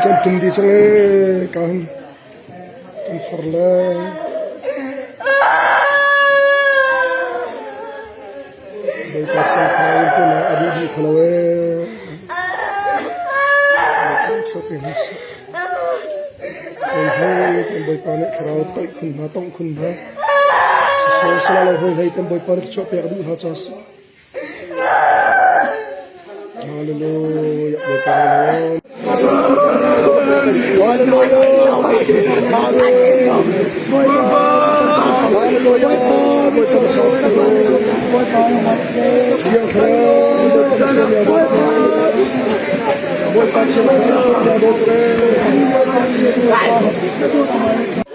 Chân chung đi sang kan farle Boy pasang kau itu na adi di khalawe shopping house hai boy pane kharau tai khun na tong khun na so sala hoi hai boy pane shopping adi ha chas hallelujah boy pane Hallelujah.